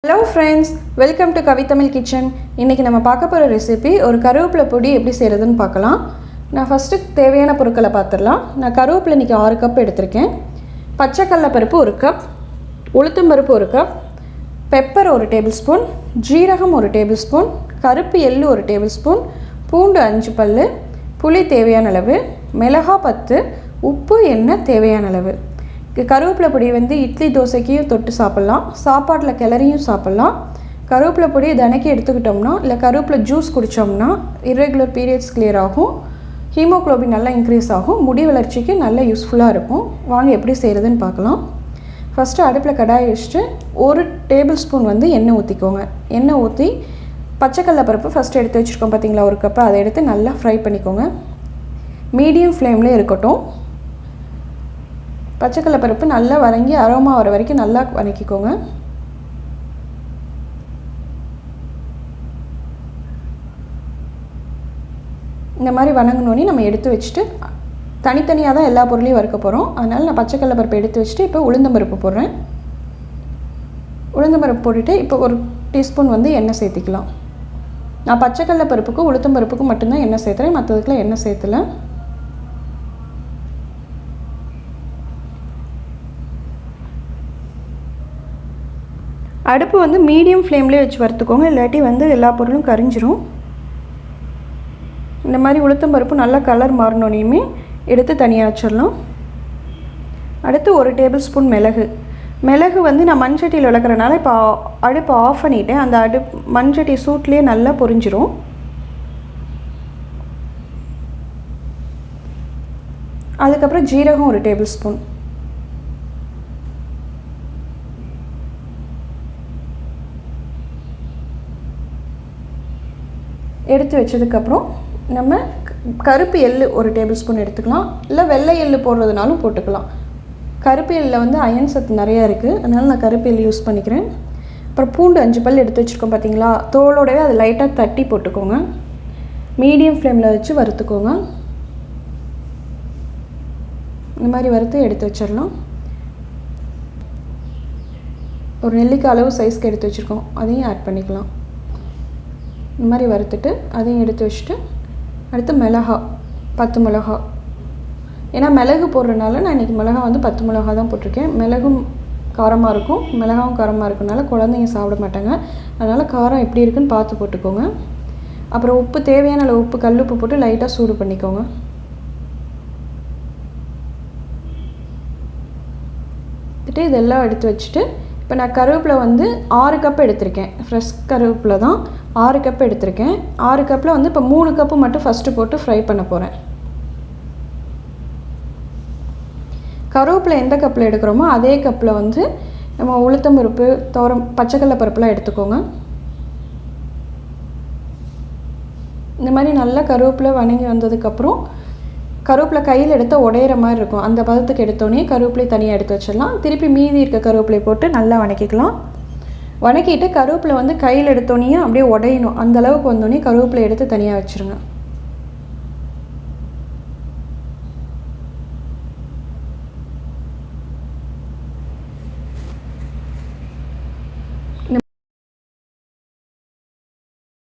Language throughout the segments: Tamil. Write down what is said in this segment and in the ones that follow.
Hello friends, welcome to Tamil kitchen. இன்னைக்கு நம்ம பார்க்க போற ரெசிபி ஒரு கருவேப்பிலை பொடி எப்படி செய்யறதுன்னு பார்க்கலாம். நான் ஃபர்ஸ்ட் தேவையான பொருட்களை பார்த்துடலாம். நான் கருவேப்பிலை இன்னைக்கு 6 கப் எடுத்துர்க்கேன். பச்சை கடலை பருப்பு 1 கப், உளுத்தம் பருப்பு 1 கப், பெப்பர் 1 டேபிள்ஸ்பூன், ஜீரகம் 1 டேபிள்ஸ்பூன், கருப்பு எள்ளு 1 டேபிள்ஸ்பூன், பூண்டு 5 பல்லு, புளி தேவையான அளவு, மிளகாய் 10, உப்பு எண்ணெய் தேவையான அளவு. கருவேப்பிலை பொடி வந்து இட்லி தோசைக்கும் தொட்டு சாப்பிட்லாம், சாப்பாட்டில் கிளறியும் சாப்பிட்லாம். கருவேப்பிலை பொடி தினைக்கு எடுத்துக்கிட்டோம்னா இல்லை கருவேப்பிலை ஜூஸ் குடித்தோம்னா இர்ரெகுலர் பீரியட்ஸ் கிளியர் ஆகும், ஹீமோக்ளோபின் நல்லா இன்க்ரீஸ் ஆகும், முடி வளர்ச்சிக்கு நல்ல யூஸ்ஃபுல்லாக இருக்கும். வாங்க எப்படி செய்கிறதுன்னு பார்க்கலாம். ஃபஸ்ட்டு அடுப்பில் கடாயை வச்சுட்டு 1 டேபிள் ஸ்பூன் வந்து எண்ணெய் ஊற்றிக்கோங்க. எண்ணெய் ஊற்றி பச்சைக்கடலை பருப்பு ஃபஸ்ட்டு எடுத்து வச்சுருக்கோம் பார்த்தீங்களா, 1 கப்பு, அதை எடுத்து நல்லா ஃப்ரை பண்ணிக்கோங்க. மீடியம் ஃப்ளேம்லேயே இருக்கட்டும். பச்சைக்கடலை பருப்பு நல்லா வதங்கி அரோமா வர வரைக்கும் நல்லா வதக்கிக்கோங்க. இந்த மாதிரி வதங்கினோடனே நம்ம எடுத்து வச்சுட்டு தனித்தனியாக தான் எல்லா பொருளையும் வறுக்க போகிறோம். அதனால் நான் பச்சைக்கடலை பருப்பு எடுத்து வச்சுட்டு இப்போ உளுந்தம் பருப்பு போடுறேன். உளுந்தம் பருப்பு போட்டுட்டு இப்போ 1 டீஸ்பூன் வந்து எண்ணெய் சேர்த்திக்கலாம். நான் பச்சைக்கடலை பருப்புக்கும் உளுத்தம் பருப்புக்கும் மட்டும்தான் எண்ணெய் சேர்த்துறேன், மற்றதுக்குலாம் எண்ணெய் சேர்த்தலை. அடுப்பு வந்து மீடியம் ஃப்ளேம்லேயே வச்சு வறுத்துக்கோங்க, இல்லாட்டி வந்து எல்லா பொருளும் கரிஞ்சிரும். இந்த மாதிரி உளுத்தம் பருப்பு நல்லா கலர் மாறினோனையுமே எடுத்து தனியாக வச்சிடலாம். அடுத்து 1 டேபிள் ஸ்பூன் மிளகு வந்து நான் மண்சட்டியில் விளக்குறதுனால இப்போ அடுப்பு ஆஃப் பண்ணிவிட்டேன். அந்த மண்சட்டி சூட்லேயே நல்லா பொரிஞ்சிரும். அதுக்கப்புறம் ஜீரகம் 1 டேபிள் ஸ்பூன், எடுத்து வச்சதுக்கப்புறம் நம்ம கருப்பு எள்ளு 1 டேபிள் ஸ்பூன் எடுத்துக்கலாம், இல்லை வெள்ளை எள்ளு போடுறதுனாலும் போட்டுக்கலாம். கருப்பு எள்ளில் வந்து அயன் சத்து நிறையா இருக்குது, அதனால் நான் கருப்பு எள்ளு யூஸ் பண்ணிக்கிறேன். அப்புறம் பூண்டு 5 பல் எடுத்து வச்சுருக்கோம் பார்த்தீங்களா, தோலோடவே அதை லைட்டாக தட்டி போட்டுக்கோங்க. மீடியம் ஃப்ளேமில் வச்சு வறுத்துக்கோங்க. இந்த மாதிரி வறுத்து எடுத்து வச்சிடலாம். ஒரு நெல்லிக்காய் அளவு சைஸ்க்கு எடுத்து வச்சுருக்கோம், அதையும் ஆட் பண்ணிக்கலாம். இந்த மாதிரி வறுத்துட்டு அதையும் எடுத்து வச்சுட்டு அடுத்து மிளகாய் 10 மிளகாய், ஏன்னா மிளகு போடுறதுனால நான் இன்றைக்கி மிளகாய் வந்து 10 மிளகாய் தான் போட்டிருக்கேன். மிளகும் காரமாக இருக்கும், மிளகாவும் காரமாக இருக்கனால குழந்தைங்க சாப்பிட மாட்டாங்க, அதனால் காரம் எப்படி இருக்குன்னு பார்த்து போட்டுக்கோங்க. அப்புறம் உப்பு தேவையான அளவு உப்பு, கல் உப்பு போட்டு லைட்டாக சூடு பண்ணிக்கோங்க. இதெல்லாம் எடுத்து வச்சுட்டு இப்போ நான் கருவேப்பிலை வந்து 6 கப் எடுத்திருக்கேன். ஃப்ரெஷ் கருவேப்பிலை தான் 6 கப் எடுத்திருக்கேன். 6 கப்பில் வந்து இப்போ 3 கப்பு மட்டும் ஃபஸ்ட்டு போட்டு ஃப்ரை பண்ண போகிறேன். கருவேப்பிலை எந்த கப்பில் எடுக்கிறோமோ அதே கப்பில் வந்து நம்ம உளுத்தம் பருப்பு, பச்சைக்கடலை பருப்புலாம் எடுத்துக்கோங்க. இந்த மாதிரி நல்லா கருவேப்பிலை வணங்கி வந்ததுக்கப்புறம் கருவேப்பிலை கையில் எடுத்தால் உடையிற மாதிரி இருக்கும், அந்த பதத்துக்கு எடுத்தோடனே கருவேப்பிலை தனியாக எடுத்து வச்சிடலாம். திருப்பி மீதி இருக்க கருவேப்பிலை போட்டு நல்லா வணக்கிக்கலாம். வணக்கிட்டு கருவேப்பிலை வந்து கையில் எடுத்தோடனே அப்படியே உடையணும், அந்த அளவுக்கு வந்தோடனே கருவேப்பிலை எடுத்து தனியாக வச்சுருங்க.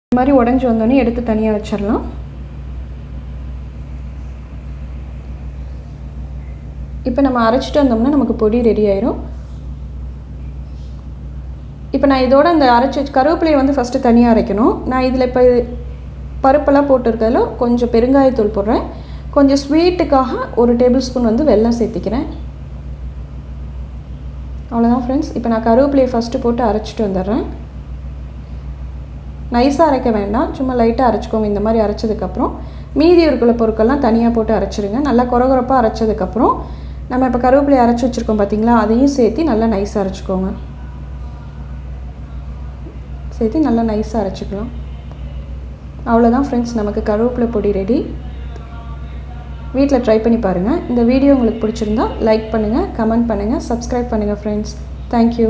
இந்த மாதிரி உடஞ்சி வந்தோடனே எடுத்து தனியாக வச்சிடலாம். இப்போ நம்ம அரைச்சிட்டு வந்தோம்னா நமக்கு பொடி ரெடி ஆயிரும். இப்போ நான் இதோட இந்த அரைச்சி கருவேப்பிலையை வந்து ஃபஸ்ட்டு தனியாக அரைக்கணும். நான் இதில் இப்போ பருப்பெல்லாம் போட்டுருக்கிறதுல கொஞ்சம் பெருங்காயத்தூள் போடுறேன், கொஞ்சம் ஸ்வீட்டுக்காக 1 டேபிள் ஸ்பூன் வந்து வெல்லம் சேர்த்திக்கிறேன். அவ்வளோதான் ஃப்ரெண்ட்ஸ். இப்போ நான் கருவேப்பிலையை ஃபஸ்ட்டு போட்டு அரைச்சிட்டு வந்துடுறேன். நைஸாக அரைக்க வேண்டாம், சும்மா லைட்டாக அரைச்சிக்கோங்க. இந்த மாதிரி அரைச்சதுக்கப்புறம் மீதி இருக்கிற பொருட்கள்லாம் தனியாக போட்டு அரைச்சிடுங்க. நல்லா கொரகொரப்பாக அரைச்சதுக்கப்புறம் நம்ம இப்போ கருவேப்பிலையை அரைச்சி வச்சுருக்கோம் பார்த்தீங்களா, அதையும் சேர்த்து நல்லா நைஸாக அரைச்சிக்கோங்க. சேர்த்து நல்லா நைஸாக அரைச்சிக்கலாம். அவ்வளோதான் ஃப்ரெண்ட்ஸ், நமக்கு கருவேப்பிலை பொடி ரெடி. வீட்டில் ட்ரை பண்ணி பாருங்கள். இந்த வீடியோ உங்களுக்கு பிடிச்சிருந்தா லைக் பண்ணுங்கள், கமெண்ட் பண்ணுங்கள், சப்ஸ்கிரைப் பண்ணுங்கள் ஃப்ரெண்ட்ஸ். தேங்க்யூ.